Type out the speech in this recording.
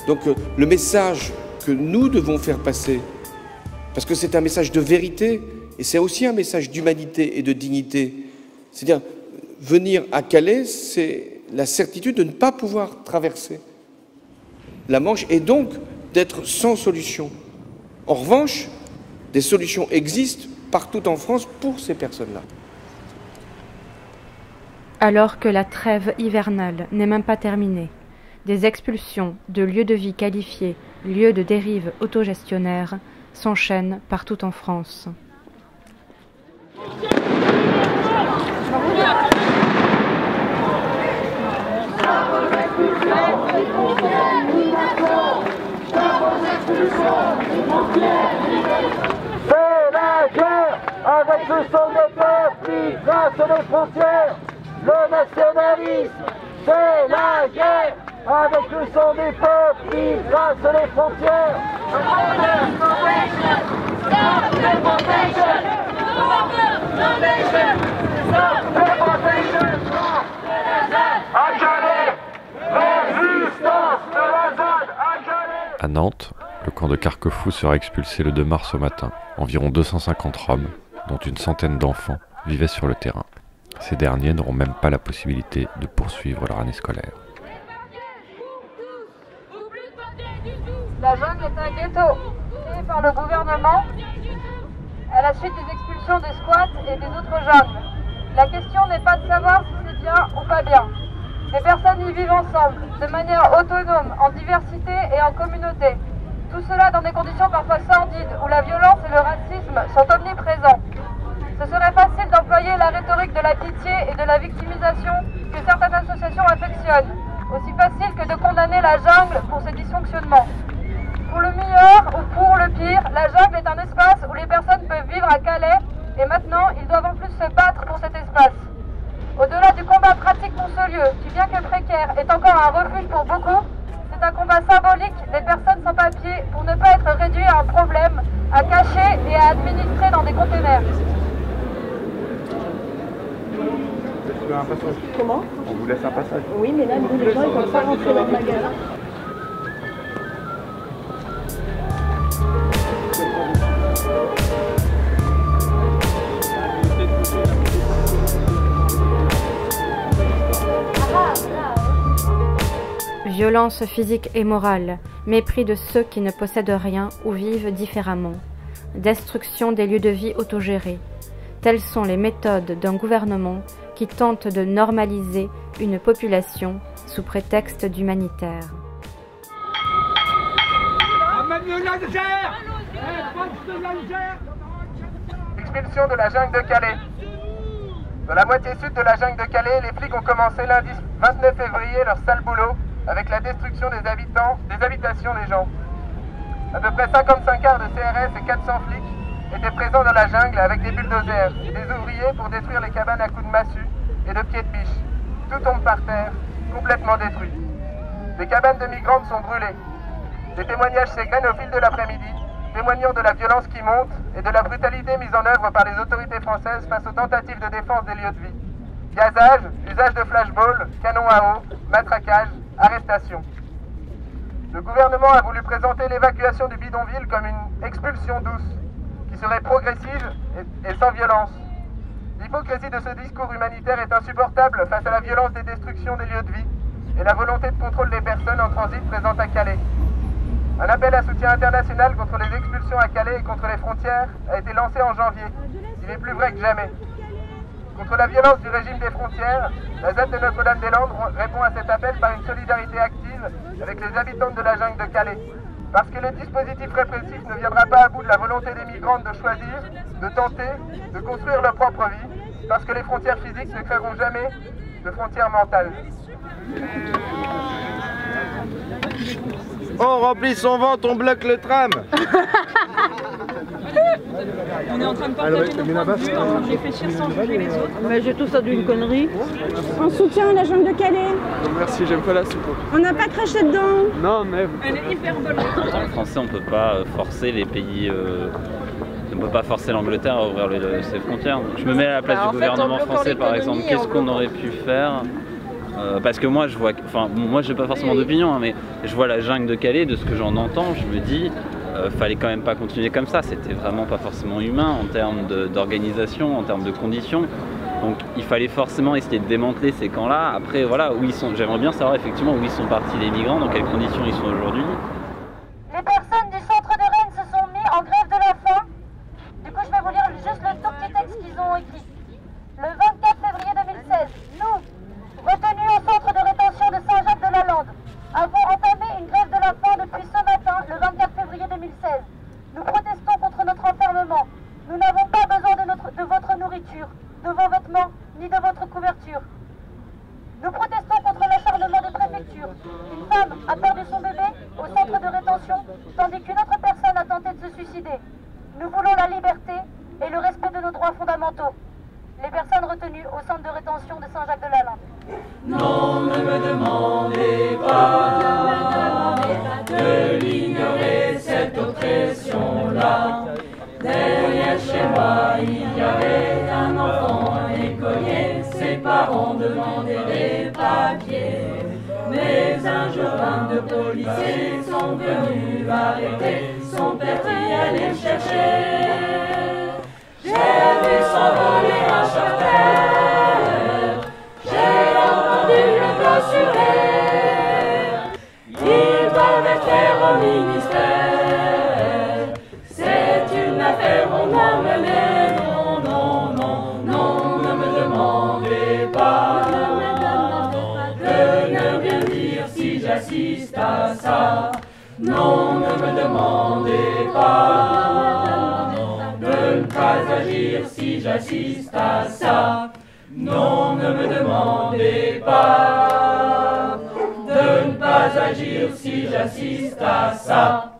Donc le message que nous devons faire passer, parce que c'est un message de vérité, et c'est aussi un message d'humanité et de dignité, c'est-à-dire venir à Calais, c'est la certitude de ne pas pouvoir traverser la Manche et donc d'être sans solution. En revanche, des solutions existent partout en France pour ces personnes-là. Alors que la trêve hivernale n'est même pas terminée, des expulsions de lieux de vie qualifiés, lieux de dérive autogestionnaire, s'enchaînent partout en France. C'est la guerre avec le sang des peuples qui trace les frontières. Le nationalisme, c'est la guerre avec le sang des peuples qui trace les frontières. À Nantes, le camp de Carquefou sera expulsé le 2 mars au matin. Environ 250 Roms, dont une centaine d'enfants, vivaient sur le terrain. Ces derniers n'auront même pas la possibilité de poursuivre leur année scolaire. La jungle est un ghetto créé par le gouvernement à la suite des expulsions des squats et des autres jungles. La question n'est pas de savoir si c'est bien ou pas bien. Les personnes y vivent ensemble, de manière autonome, en diversité et en communauté. Tout cela dans des conditions parfois sordides, où la violence et le racisme sont omniprésents. Ce serait facile d'employer la rhétorique de la pitié et de la victimisation que certaines associations affectionnent. Aussi facile que de condamner la jungle pour ses dysfonctionnements. Pour le meilleur ou pour le pire, la jungle est un espace où les personnes peuvent vivre à Calais et maintenant ils doivent en plus se battre pour cet espace. Au-delà du combat pratique pour ce lieu, qui bien que précaire est encore un refuge pour beaucoup, c'est un combat symbolique des personnes sans papier pour ne pas être réduit à un problème, à cacher et à administrer dans des containers. Un passage. Comment? On vous laisse un passage. Oui, mais là, les gens ne peuvent pas rentrer dans le magasin. Violence physique et morale, mépris de ceux qui ne possèdent rien ou vivent différemment, destruction des lieux de vie autogérés. Telles sont les méthodes d'un gouvernement qui tente de normaliser une population sous prétexte d'humanitaire. Expulsion de la jungle de Calais. Dans la moitié sud de la jungle de Calais, les flics ont commencé lundi 29 février leur sale boulot avec la destruction des habitations des gens. À peu près 55 quarts de CRS et 400 flics étaient présents dans la jungle avec des bulldozers et des ouvriers pour détruire les cabanes à coups de massue et de pieds de biche. Tout tombe par terre, complètement détruit. Des cabanes de migrantes sont brûlées. Des témoignages s'égrènent au fil de l'après-midi, témoignant de la violence qui monte et de la brutalité mise en œuvre par les autorités françaises face aux tentatives de défense des lieux de vie. Gazage, usage de flashballs, canons à eau, matraquage, arrestation. Le gouvernement a voulu présenter l'évacuation du bidonville comme une expulsion douce, qui serait progressive et sans violence. L'hypocrisie de ce discours humanitaire est insupportable face à la violence des destructions des lieux de vie et la volonté de contrôle des personnes en transit présentes à Calais. Un appel à soutien international contre les expulsions à Calais et contre les frontières a été lancé en janvier. Il est plus vrai que jamais. Contre la violence du régime des frontières, la ZAD de Notre-Dame-des-Landes répond à cet appel par une solidarité active avec les habitants de la jungle de Calais. Parce que le dispositif répressif ne viendra pas à bout de la volonté des migrantes de choisir, de tenter, de construire leur propre vie, parce que les frontières physiques ne créeront jamais de frontières mentales. On remplit son ventre, on bloque le tram. On est en train de partager nos points de vue, en train de réfléchir sans juger les autres. Mais j'ai tout ça d'une connerie. En soutien à la jungle de Calais. Merci, j'aime pas la soupe. On n'a pas craché dedans. Non, mais... Elle est hyper bonne. En français, on ne peut pas forcer les pays... on ne peut pas forcer l'Angleterre à ouvrir ses frontières. Donc, je me mets à la place du gouvernement français, par exemple. Qu'est-ce qu'on aurait pu faire Parce que moi je vois, enfin moi j'ai pas forcément d'opinion, hein, mais je vois la jungle de Calais, de ce que j'en entends, je me dis fallait quand même pas continuer comme ça, c'était vraiment pas forcément humain en termes d'organisation, en termes de conditions. Donc il fallait forcément essayer de démanteler ces camps-là. Après voilà, où ils sont, j'aimerais bien savoir effectivement où ils sont partis les migrants, dans quelles conditions ils sont aujourd'hui. Les personnes du centre de Rennes se sont mis en grève de la faim. Du coup je vais vous lire juste le tout petit texte qu'ils ont écrit. Le 24 février 2016, nous, retenus au centre de rétention de Saint-Jacques-de-la-Lande, avons entamé une grève de la faim depuis ce matin, le 24 février 2016. Nous protestons contre notre enfermement. Nous n'avons pas besoin de votre nourriture, de vos vêtements, ni de votre couverture. Nous protestons contre l'acharnement des préfectures. Une femme a perdu son bébé au centre de rétention, tandis qu'une autre personne a tenté de se suicider. Nous voulons la liberté et le respect de nos droits fondamentaux. Les personnes retenues au centre de rétention de Saint-Jacques-de-la-Lande. Non, ne me demandez pas de l'ignorer, cette oppression-là. Derrière chez moi, il y avait un enfant écolier. Ses parents demandaient des papiers. Mais un jour, 22 policiers sont venus l'arrêter. Son père qui allait le chercher. J'ai vu s'envoler un charter. J'ai entendu le gros sur l'air. Ils doivent être faire au ministère. C'est une affaire, on en menait. Non, non, non, non, ne me demandez pas de ne rien dire si j'assiste à ça. Non, ne me demandez pas de ne pas agir si j'assiste à ça. Non, ne me demandez pas de ne pas agir si j'assiste à ça.